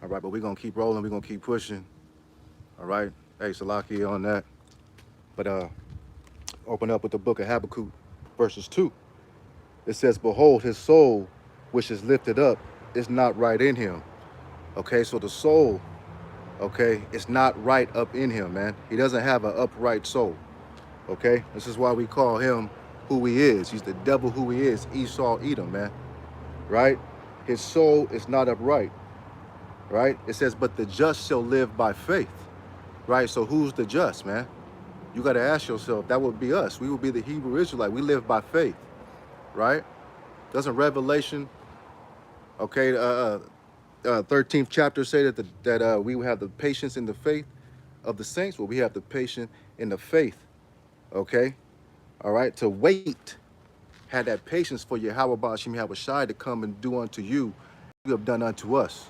All right, but we're gonna keep rolling. We're gonna keep pushing. All right. Hey, Salaki on that. But open up with the book of Habakkuk, verses 2. It says, "Behold, his soul, which is lifted up, is not right in him." Okay, so the soul, okay, it's not right up in him, man. He doesn't have an upright soul. Okay, this is why we call him who he is. He's the devil who he is, Esau, Edom, man. Right? His soul is not upright. Right? It says, "But the just shall live by faith." Right? So who's the just, man? You got to ask yourself. That would be us. We would be the Hebrew Israelite. We live by faith. Right? Doesn't Revelation, okay, 13th chapter say that we have the patience in the faith of the saints? Well, we have the patience in the faith, okay? All right, to wait, had that patience for Yahweh Bashim Yahushai to come and do unto you, you have done unto us.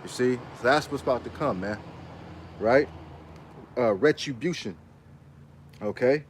You see, so that's what's about to come, man. Right? Retribution. Okay,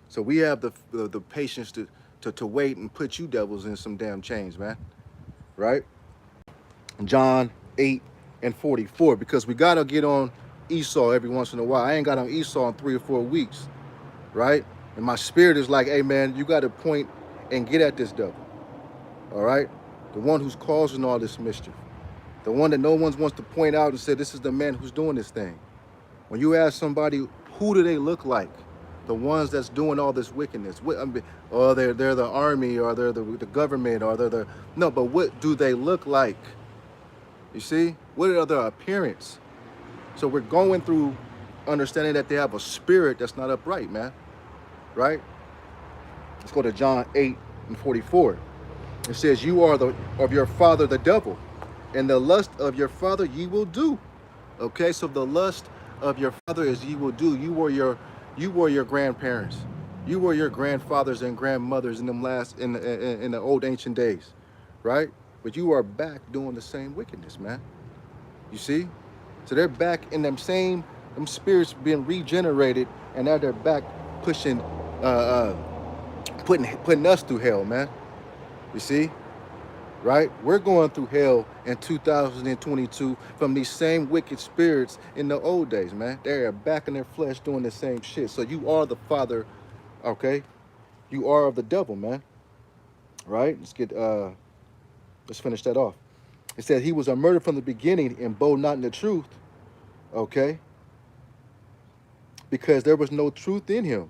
so we have the patience to wait and put you devils in some damn chains, man. Right? John 8 and 44, because we gotta get on Esau every once in a while. I ain't got on Esau in 3 or 4 weeks, right? And my spirit is like, hey man, you got to point and get at this devil. All right, the one who's causing all this mischief, the one that no one wants to point out and say this is the man who's doing this thing. When you ask somebody who do they look like, the ones that's doing all this wickedness, or they're the army, or they're the government, or they're the no, but what do they look like? You see, what are their appearance? So we're going through understanding that they have a spirit that's not upright, man. Right? Let's go to John 8 and 44. It says, "You are of your father the devil, and the lust of your father ye will do." Okay, so the lust of your father is ye will do. You were your grandparents. You were your grandfathers and grandmothers in them in the old ancient days, right? But you are back doing the same wickedness, man. You see? So they're back in them spirits being regenerated, and now they're back pushing, putting us through hell, man. You see? Right? We're going through hell in 2022 from these same wicked spirits in the old days, man. They're back in their flesh doing the same shit. So you are the father, okay? You are of the devil, man. Right? Let's finish that off. It says he was a murderer from the beginning and bold not in the truth, okay? Because there was no truth in him,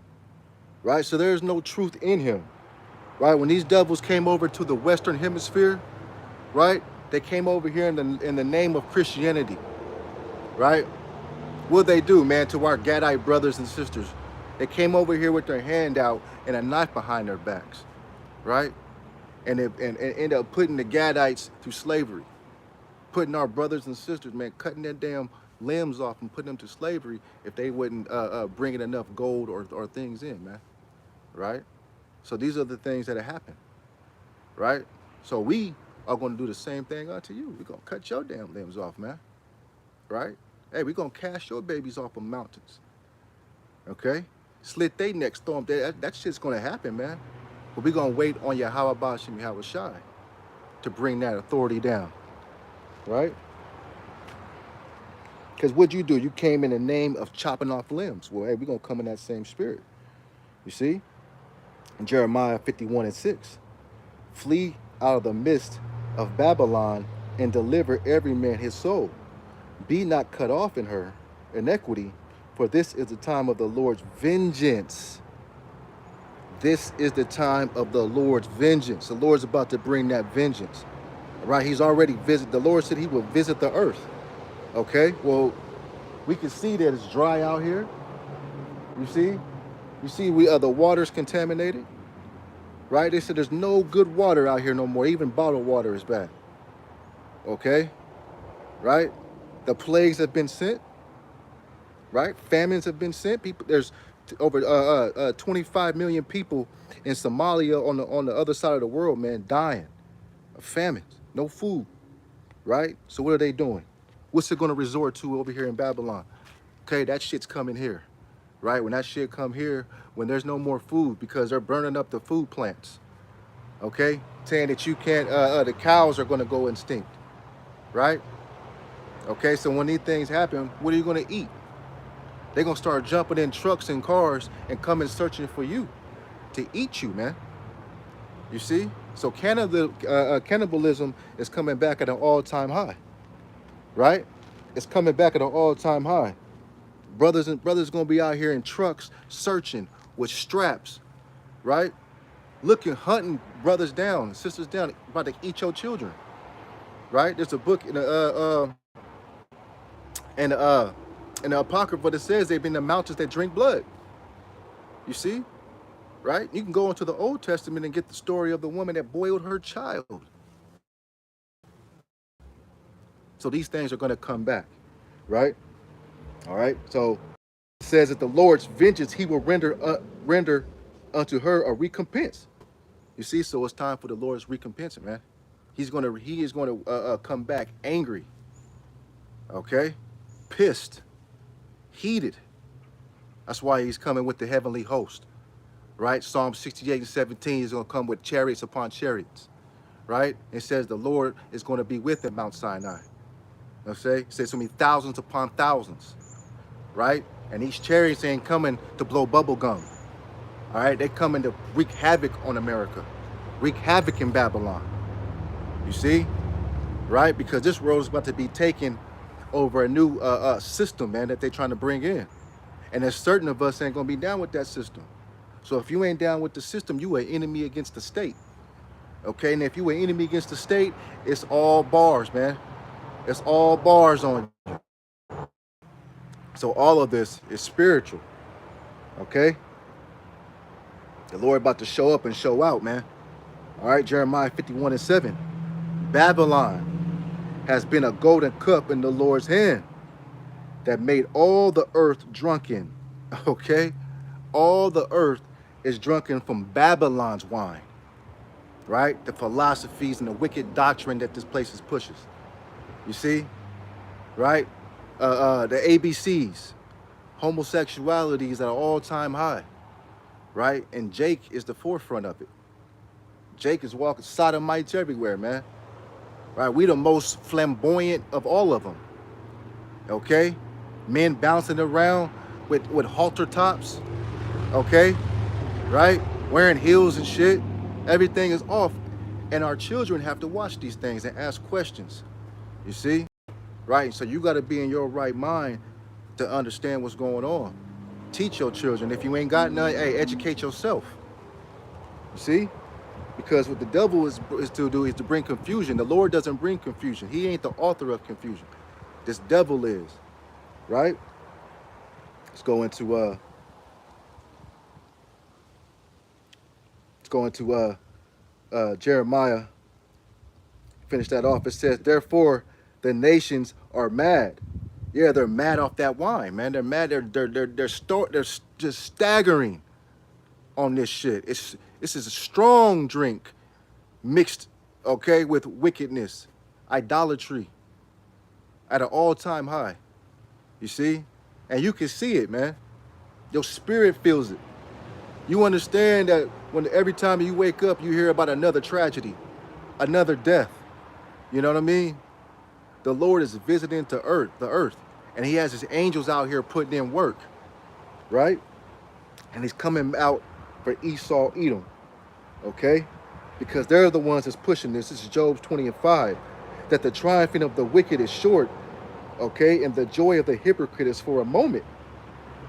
right? So there's no truth in him, right? When these devils came over to the Western Hemisphere, right? They came over here in the name of Christianity, right? What they do, man, to our Gadite brothers and sisters? They came over here with their hand out and a knife behind their backs, right? And end up putting the Gadites through slavery, putting our brothers and sisters, man, cutting their damn limbs off and putting them to slavery if they wouldn't bring in enough gold or things in, man, right? So these are the things that have happened, right? So we are going to do the same thing unto you. We're going to cut your damn limbs off, man, right? Hey, we're going to cast your babies off of mountains, okay? Slit their necks, throw them. That shit's going to happen, man. But we're going to wait on Yahweh Bashim Yahushai to bring that authority down, right? Because what'd you do? You came in the name of chopping off limbs. Well, hey, we're going to come in that same spirit. You see? In Jeremiah 51 and 6. "Flee out of the midst of Babylon and deliver every man his soul. Be not cut off in her iniquity, for this is the time of the Lord's vengeance." This is the time of the Lord's vengeance. The Lord's about to bring that vengeance. All right? He's already visited. The Lord said he will visit the earth. Okay? Well, we can see that it's dry out here. You see? You see the water's contaminated. Right? They said there's no good water out here no more. Even bottled water is bad. Okay? Right? The plagues have been sent. Right? Famines have been sent. There's over 25 million people in Somalia on the other side of the world, man, dying of famines, no food. Right? So what are they doing? What's it going to resort to over here in Babylon? Okay, that shit's coming here. Right? When that shit come here, when there's no more food because they're burning up the food plants. Okay? Saying that you can't, the cows are going to go extinct. Right? Okay, so when these things happen, what are you going to eat? They're going to start jumping in trucks and cars and coming searching for you to eat you, man. You see? So cannibalism is coming back at an all-time high, right? It's coming back at an all-time high. Brothers going to be out here in trucks searching with straps, right? Looking, hunting brothers down, sisters down, about to eat your children, right? There's a book in the, uh, in the Apocrypha that says they've been the mountains that drink blood. You see? Right? You can go into the Old Testament and get the story of the woman that boiled her child. So these things are going to come back, right? All right. So it says that the Lord's vengeance, he will render unto her a recompense. You see? So it's time for the Lord's recompense, man. He is going to come back angry, okay? Pissed, heated. That's why he's coming with the heavenly host. Right? Psalm 68 and 17 is going to come with chariots upon chariots, right? It says the Lord is going to be with at Mount Sinai. Okay? It says it's going to be thousands upon thousands, right? And these chariots ain't coming to blow bubble gum, all right? They're coming to wreak havoc on America, wreak havoc in Babylon. You see? Right? Because this world is about to be taken over a new system, man, that they're trying to bring in. And there's certain of us ain't going to be down with that system. So if you ain't down with the system, you an enemy against the state. Okay, and if you an enemy against the state, it's all bars, man. It's all bars on you. So all of this is spiritual. Okay? The Lord about to show up and show out, man. All right, Jeremiah 51 and 7. Babylon has been a golden cup in the Lord's hand that made all the earth drunken. Okay? All the earth is drunken from Babylon's wine, right? The philosophies and the wicked doctrine that this place pushes. You see, right? The ABCs, homosexuality is at an all-time high, right? And Jake is the forefront of it. Jake is walking sodomites everywhere, man. Right? We the most flamboyant of all of them. Okay, men bouncing around with halter tops. Okay. Right? Wearing heels and shit. Everything is off. And our children have to watch these things and ask questions. You see? Right? So you got to be in your right mind to understand what's going on. Teach your children. If you ain't got none, hey, educate yourself. You see? Because what the devil is to do is to bring confusion. The Lord doesn't bring confusion. He ain't the author of confusion. This devil is. Right? Let's go into Jeremiah. Finish that off. It says, therefore, the nations are mad. Yeah, they're mad off that wine, man. They're mad. They're just staggering on this shit. This is a strong drink mixed, okay, with wickedness, idolatry at an all-time high. You see? And you can see it, man. Your spirit feels it. You understand that when every time you wake up, you hear about another tragedy, another death. You know what I mean? The Lord is visiting the earth, and he has his angels out here putting in work, right? And he's coming out for Esau, Edom, okay? Because they're the ones that's pushing this. This is Job 20 and 5, that the triumphing of the wicked is short, okay? And the joy of the hypocrite is for a moment.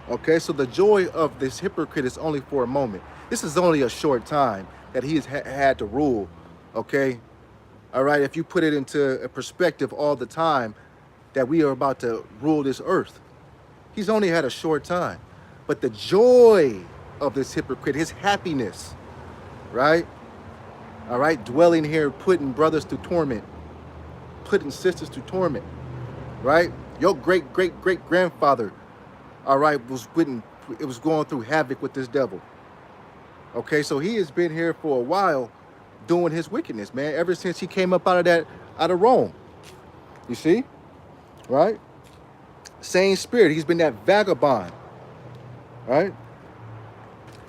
Okay, so the joy of this hypocrite is only for a moment. This is only a short time that he has had to rule, okay? All right, if you put it into a perspective all the time that we are about to rule this earth, he's only had a short time. But the joy of this hypocrite, his happiness, right? All right, dwelling here, putting brothers to torment, putting sisters to torment, right? Your great-great-great-grandfather, all right, was going through havoc with this devil. Okay, so he has been here for a while doing his wickedness, man, ever since he came up out of Rome. You see? Right? Same spirit. He's been that vagabond. Right?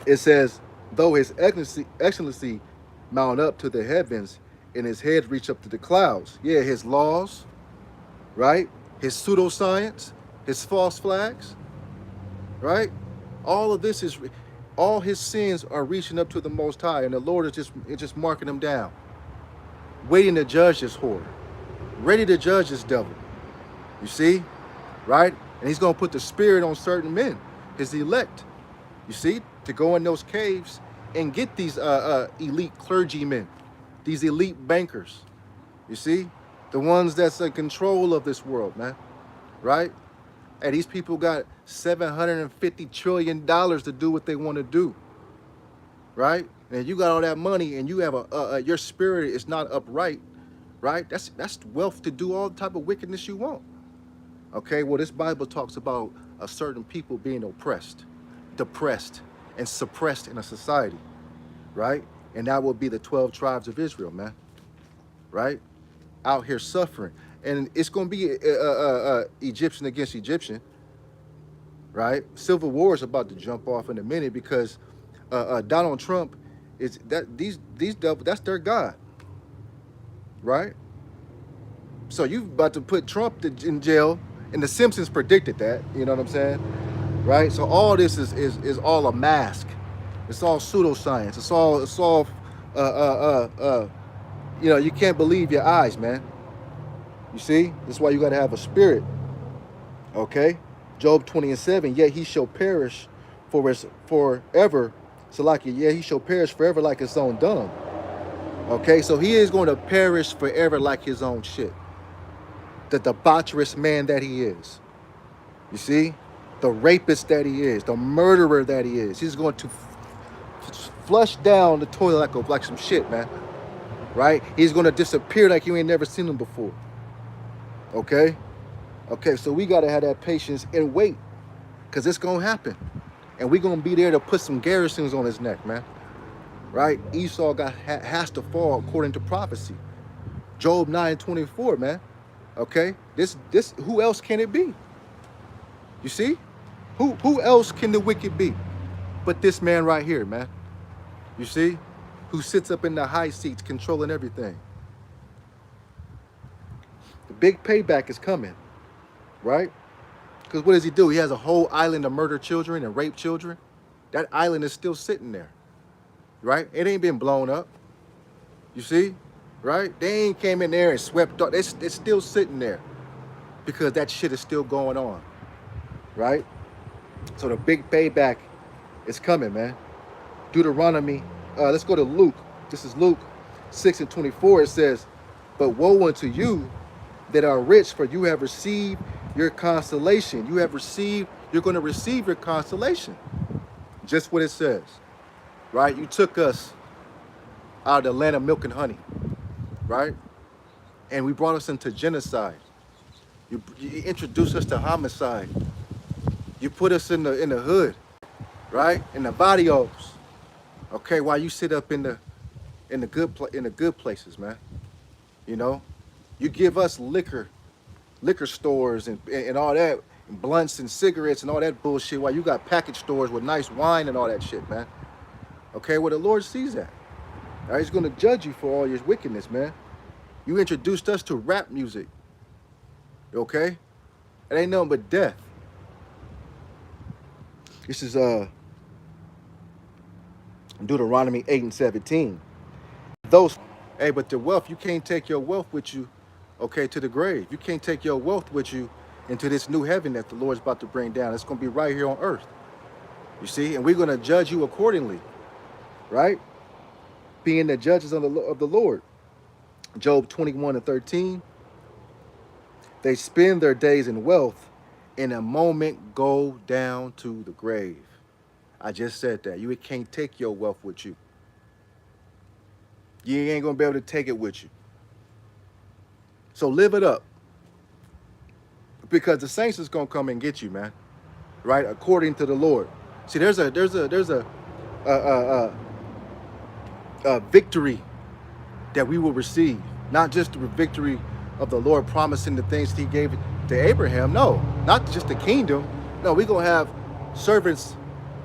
It says, though his excellency mount up to the heavens and his head reach up to the clouds. Yeah, his laws, right? his pseudoscience, his false flags, right? All of this is, all his sins are reaching up to the Most High, and the Lord is just marking them down, waiting to judge this whore, ready to judge this devil. You see, right? And he's going to put the spirit on certain men, his elect, you see, to go in those caves and get these elite clergymen, these elite bankers, you see, the ones that's in control of this world, man, right? And these people got $750 trillion to do what they want to do, right? And you got all that money and you have your spirit is not upright, right? That's wealth to do all the type of wickedness you want. Okay, well, this Bible talks about a certain people being oppressed, depressed, and suppressed in a society, right? And that will be the 12 tribes of Israel, man, right? Out here suffering. And it's going to be Egyptian against Egyptian, right? Civil war is about to jump off in a minute because Donald Trump is that these devils, that's their God, right? So you about to put Trump in jail, and the Simpsons predicted that. You know what I'm saying, right? So all this is all a mask. It's all pseudoscience. It's all you know, you can't believe your eyes, man. You see, that's why you got to have a spirit. Okay, Job 20:7. Yet he shall perish forever. Salaki, yeah, he shall perish forever like his own dung. Okay, so he is going to perish forever like his own shit. The debaucherous man that he is. You see? The rapist that he is. The murderer that he is. He's going to flush down the toilet like some shit, man. Right? He's going to disappear like you ain't never seen him before. Okay? Okay, so we got to have that patience and wait. Because it's going to happen. And we're going to be there to put some garrisons on his neck, man. Right? Esau has to fall according to prophecy. Job 9:24, man. Okay? This who else can it be? You see? Who else can the wicked be but this man right here, man? You see? Who sits up in the high seats controlling everything. The big payback is coming, right? Because what does he do? He has a whole island of murder children and rape children. That island is still sitting there, right? It ain't been blown up. You see? Right? They ain't came in there and swept up. It's still sitting there because that shit is still going on, right? So the big payback is coming, man. Deuteronomy, let's go to Luke. This is Luke 6:24. It says, but woe unto you that are rich, for you have received your consolation. You're going to receive your consolation. Just what it says, right? You took us out of the land of milk and honey, right? And we brought us into genocide. You introduced us to homicide. You put us in the hood, right? In the barrios. Okay, while you sit up in the good places, man. You know, you give us liquor stores and all that, and blunts and cigarettes and all that bullshit, while you got package stores with nice wine and all that shit, man. Okay, well, the Lord sees that. All right, he's going to judge you for all your wickedness, man. You introduced us to rap music. Okay? It ain't nothing but death. This is Deuteronomy 8:17. Hey, but the wealth, you can't take your wealth with you, okay, to the grave. You can't take your wealth with you into this new heaven that the Lord's about to bring down. It's going to be right here on earth. You see? And we're going to judge you accordingly, right? Being the judges of the Lord. Job 21:13. They spend their days in wealth, in a moment go down to the grave. I just said that. You can't take your wealth with you. You ain't going to be able to take it with you. So live it up. Because the saints is going to come and get you, man. Right? According to the Lord. See, there's a victory that we will receive. Not just the victory of the Lord promising the things that he gave to Abraham. No, not just the kingdom. No, we're going to have servants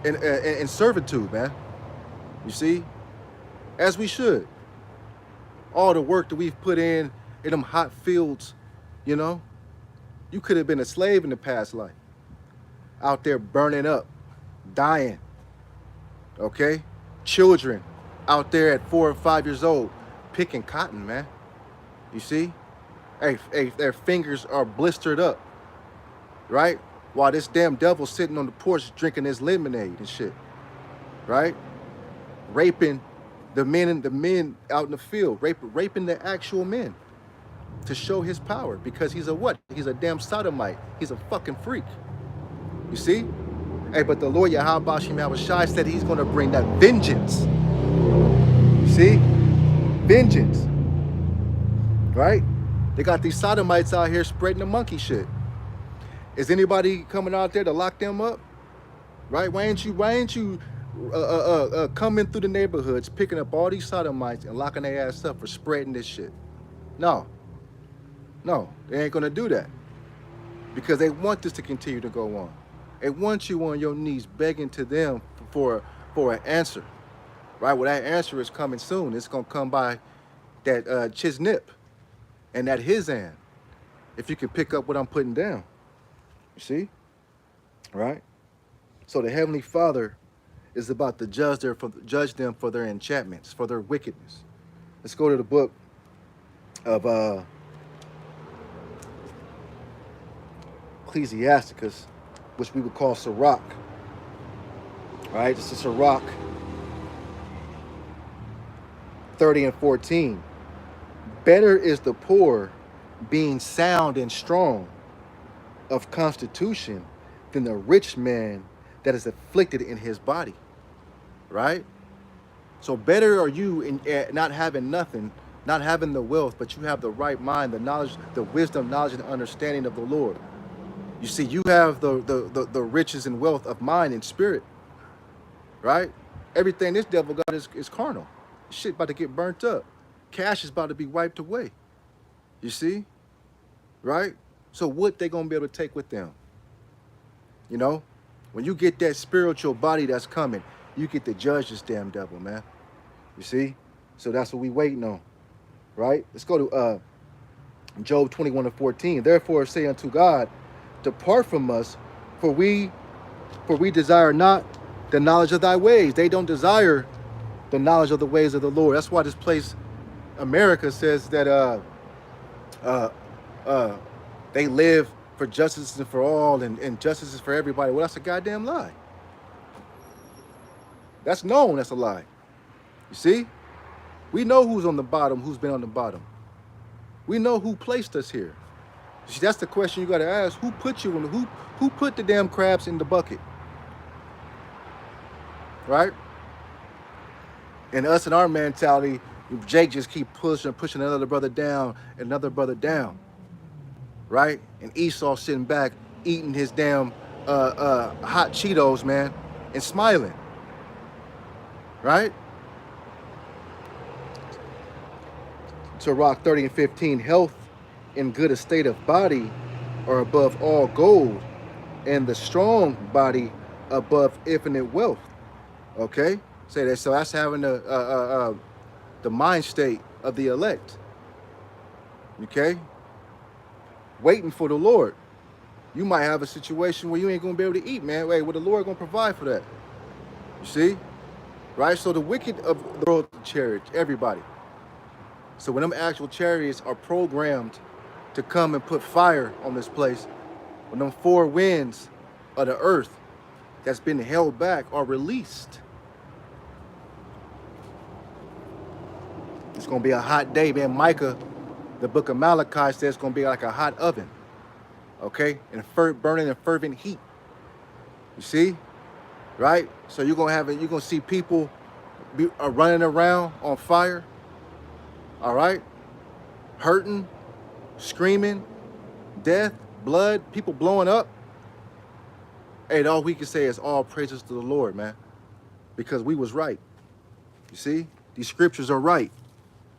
in servitude, man. You see? As we should. All the work that we've put in them hot fields, you know? You could have been a slave in the past life, out there burning up, dying, okay? Children out there at 4 or 5 years old picking cotton, man. You see? Hey, their fingers are blistered up, right? While this damn devil's sitting on the porch drinking his lemonade and shit, right? Raping the men out in the field, raping the actual men to show his power because he's a what? He's a damn sodomite. He's a fucking freak. You see? Hey, but the Lord Yahweh Shem Yahushai said he's going to bring that vengeance. You see? Vengeance. Right? They got these sodomites out here spreading the monkey shit. Is anybody coming out there to lock them up? Right? Why ain't you coming through the neighborhoods, picking up all these sodomites and locking their ass up for spreading this shit? No, they ain't gonna do that because they want this to continue to go on. They want you on your knees begging to them for an answer, right? Well, that answer is coming soon. It's gonna come by that chisnip and that hizan. If you can pick up what I'm putting down, you see, right? So the Heavenly Father is about to judge them for their enchantments, for their wickedness. Let's go to the book of Ecclesiasticus, which we would call Sirach. All right, this is Sirach 30 and 14. Better is the poor being sound and strong of constitution than the rich man that is afflicted in his body. Right? So better are you in not having nothing, not having the wealth, but you have the right mind, the knowledge, the wisdom, knowledge, and understanding of the Lord. You see, you have the riches and wealth of mind and spirit. Right? Everything this devil got is carnal. Shit about to get burnt up. Cash is about to be wiped away. You see? Right? So what they gonna be able to take with them? You know? When you get that spiritual body that's coming, you get to judge this damn devil, man. You see? So that's what we waiting on. Right? Let's go to Job 21 and 14. Therefore say unto God, depart from us, for we desire not the knowledge of thy ways. They don't desire the knowledge of the ways of the Lord. That's why this place, America, says that they live for justice and for all and justice is for everybody. Well, that's a goddamn lie. That's known, that's a lie. You see? We know who's on the bottom, who's been on the bottom. We know who placed us here. See, that's the question you gotta ask. Who put you in who put the damn crabs in the bucket? Right? And us and our mentality, Jake just keep pushing another brother down, right? And Esau sitting back, eating his damn hot Cheetos, man, and smiling, right? Sirach 30 and 15, health and good estate of body are above all gold, and the strong body above infinite wealth. Okay? Say that. So that's having the mind state of the elect. Okay? Waiting for the Lord. You might have a situation where you ain't gonna be able to eat, man. Wait, well, the Lord gonna provide for that. You see? Right? So the wicked of the world chariot, everybody. So when them actual chariots are programmed to come and put fire on this place, when them four winds of the earth that's been held back are released, it's gonna be a hot day, man. Micah, the book of Malachi says it's gonna be like a hot oven, okay, and burning in fervent heat. You see, right? So you're gonna see people running around on fire, all right, hurting, screaming, death, blood, people blowing up. Hey, all we can say is all praises to the Lord, man, because we was right. You see, these scriptures are right.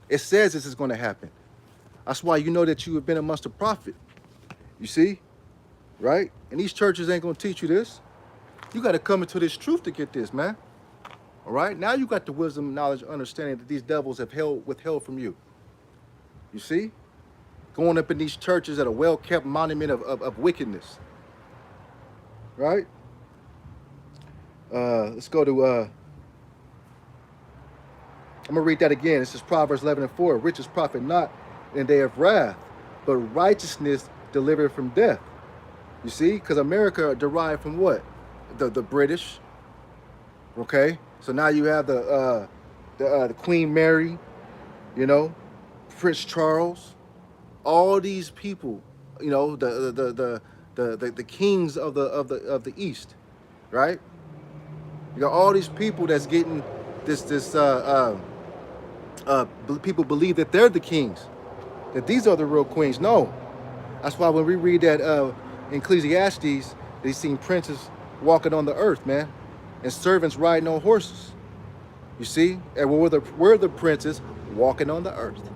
It says this is going to happen. That's why you know that you have been amongst the prophet. You see, right? And these churches ain't going to teach you this. You got to come into this truth to get this, man. All right? Now you got the wisdom, knowledge, understanding that these devils have withheld from you. You see? going up in these churches at a well-kept monument of wickedness. Right? Let's go to, I'm going to read that again. This is Proverbs 11:4. Riches profit not in day of wrath, but righteousness delivered from death. You see? Because America derived from what? The British. Okay? So now you have the Queen Mary, you know, Prince Charles, all these people, you know, the kings of the East, right? You got all these people that's getting people believe that they're the kings, that these are the real queens. No, that's why when we read that in Ecclesiastes, they seen princes walking on the earth, man, and servants riding on horses. You see, and we're the princes walking on the earth,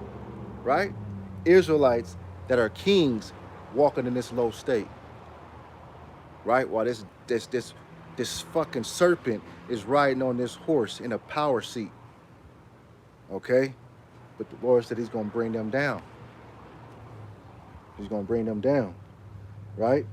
right? Israelites that are kings walking in this low state, right? While this fucking serpent is riding on this horse in a power seat. Okay? But the Lord said he's going to bring them down. He's going to bring them down, right?